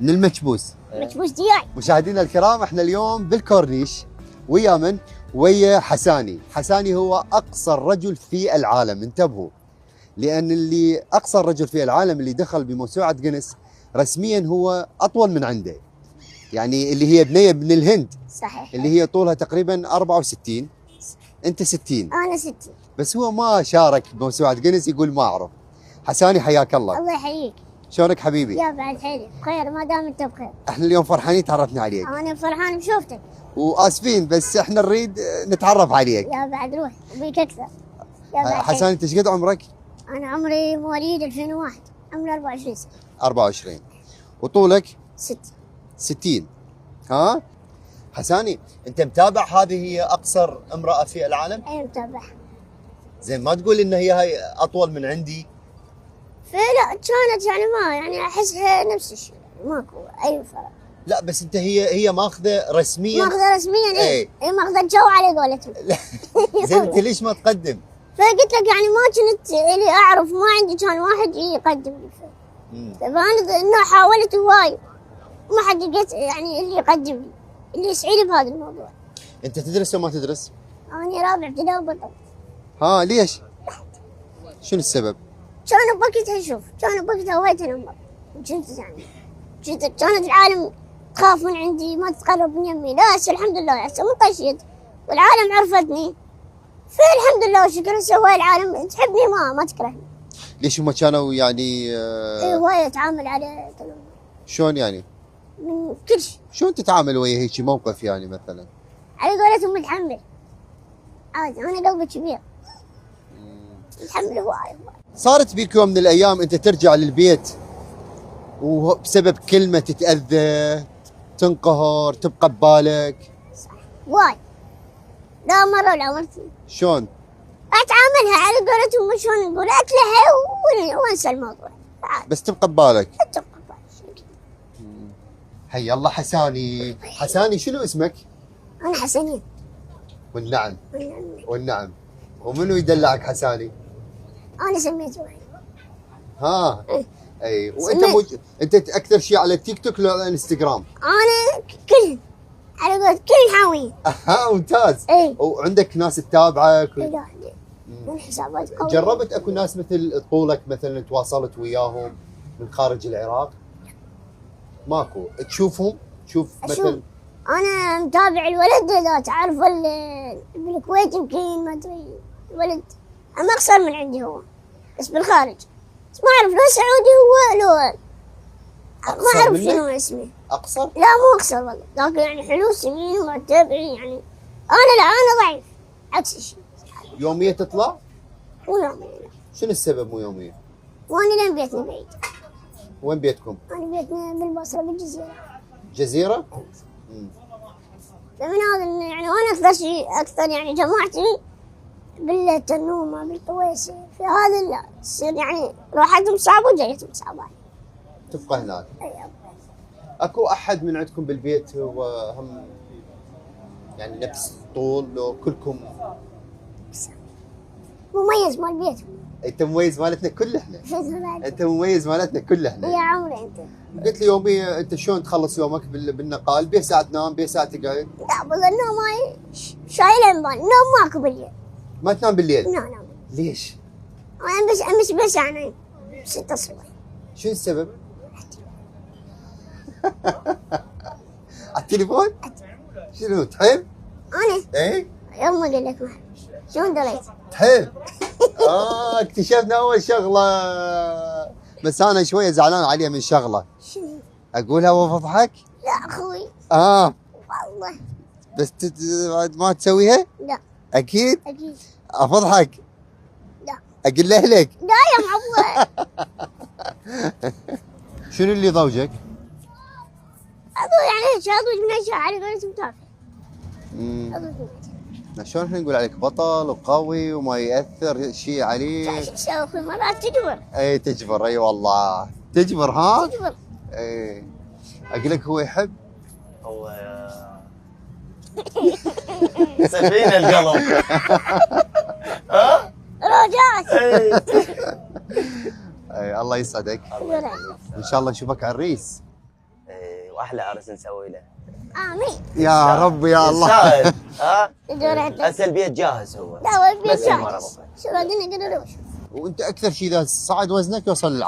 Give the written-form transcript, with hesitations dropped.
من المكبوس. مكبوس دياي. مشاهدينا الكرام، احنا اليوم بالكورنيش ويا من؟ ويا حساني. حساني هو اقصر رجل في العالم، انتبهوا، لان اللي اقصر رجل في العالم اللي دخل بموسوعه جينيس رسميا هو اطول من عنده، يعني اللي هي بنيه من الهند. صحيح. اللي هي طولها تقريبا 64. انت 60. انا 60. بس هو ما شارك بموسوعه جينيس، يقول ما اعرف. حساني حياك الله. الله يحييك. شلونك حبيبي؟ يا بعد حيلك بخير ما دام انت بخير. احنا اليوم فرحانين تعرفنا عليك. انا فرحان بشوفتك. واسفين بس احنا نريد نتعرف عليك. يا بعد روح بيك اكثر. يا بعد حساني انت ايش قد عمرك؟ انا عمري مواليد 2001، عمري 24 سنه. 24. وطولك؟ 60. 60. ها؟ حساني انت متابع هذه هي اقصر امراه في العالم؟ اي متابع. زين ما تقول ان هي اطول من عندي؟ فلا كانت يعني ما يعني احسها نفس الشيء، ماكو اي فرق. لا بس انت هي ماخذه رسميا. ماخذه رسميا اي ماخذه الجو على قولتهم. زين انت ليش ما تقدم؟ فقلت لك يعني ما كنت اللي اعرف، ما عندي كان واحد يقدم لي فانا انه حاولت هواي ما حد لقيت يعني اللي يقدم لي اللي يسعيني بهذا الموضوع. انت تدرس ولا ما تدرس؟ انا رابع ابتدائي وبطل. ها ليش؟ شنو السبب؟ كانوا بوقتها شوف، كانوا بوقتها وايد تنمر، كنت يعني كانت العالم تخاف من عندي، ما تتقرب من يمي. لا هسه الحمد لله هسه منطشيت والعالم عرفتني، فالحمد لله وشكرا سوى العالم تحبني ما تكرهني. ليش هم كانوا يعني اي هواي اتعامل على تنمر. شلون يعني؟ من كل شيء. شلون تتعامل ويا هيك موقف يعني مثلا؟ على قولتهم متحمل عادي، انا قلبي كبير متحمل هواي. صارت بيك يوم من الايام انت ترجع للبيت وبسبب كلمه تتاذى، تنقهر، تبقى ببالك؟ صح واي. لا مره ولا مرتين. شلون؟ اتعاملها على قولتهم شلون نقول اتلهى وانسى الموضوع عادي. بس تبقى ببالك. تبقى ببالك. حي الله حساني. حساني شنو اسمك؟ انا حسنين. والنعم. والنعم. ومنو يدلعك حساني؟ انا سميته وحيد. ها. اي وانت انت اكثر شيء على التيك توك ولا على الانستغرام؟ انا كلهم على قولة كل حاويين. اها ممتاز. اي. وعندك ناس تتابعك لا من حسابات قوية. جربت اكو ناس مثل طولك مثلا تواصلت وياهم من خارج العراق؟ ماكو؟ تشوفهم؟ تشوف مثل؟ انا متابع الولد اذا تعرف بالكويت يمكن ما ادري الولد اما اقصر من عندي هو بس بالخارج، بس ما اعرف لو سعودي هو لو ما اعرف شنو اسمه. اقصر؟ لا مو اقصر والله، لكن يعني حلو سمين ومتابعين يعني. انا ضعيف عكس الشيء. يومية تطلع؟ مو يومية. شنو السبب مو يومية؟ وانا لين بيتنا بعيد. وين بيتكم؟ انا بيتنا بالبصره بالجزيره. جزيرة؟ فمن هذا يعني وانا اكثر يعني جماعتي بالتنومه بالطويسه، في هذا لا تصير يعني روحتهم صعبه وجايتهم صعبه. تبقى هناك. اي اكو احد من عندكم بالبيت هو هم يعني نفس الطول لو كلكم؟ مميز مال بيتهم. انت مميز مالتنا كل احنا. انت مميز مالتنا كل احنا. يا عمري انت. قلت لي يوميا انت شلون تخلص يومك بالنقال؟ بيه ساعة تنام، بيه ساعة تقعد؟ لا والله النوم ماي شايله بال، النوم ماكو بالليل. ما تنام بالليل؟ لا نام. ليش؟ انا بس انام 6 الصبح. شو السبب؟ على التليفون؟ شنو تحب؟ انا؟ ايه؟ يوم ما اقول لك ما شلون دريت؟ تحب؟ اكتشفنا اول شغله، بس انا شويه زعلان عليه من شغله. شنو؟ اقولها وافضحك؟ لا اخوي. والله. بس ما تسويها؟ لا. اكيد؟ اكيد. افضحك؟ لا. اقول لاهلك؟ لا يا معود. شنو اللي ضوجك؟ يعني شاطوج من اشياء على قولتهم تافه. شلون احنا نقول عليك بطل وقوي وما ياثر شيء عليك؟ شو تسوي اخوي مرات تجبر. اي تجبر، اي والله تجبر. ها؟ تجبر. اي اقول لك هو يحب. هو سفينة القلب. ها؟ رجعت. اي الله يسعدك. ان ان شاء الله نشوفك عريس. واحلى عرس نسوي له. امين. يا رب يا الله. يستاهل. ها؟ يدور عليك. هسه البيت جاهز هو. لا والبيت بس المرة جاهز. بقى. شو بعدين يقولوا له وانت اكثر شيء اذا صعد وزنك يوصل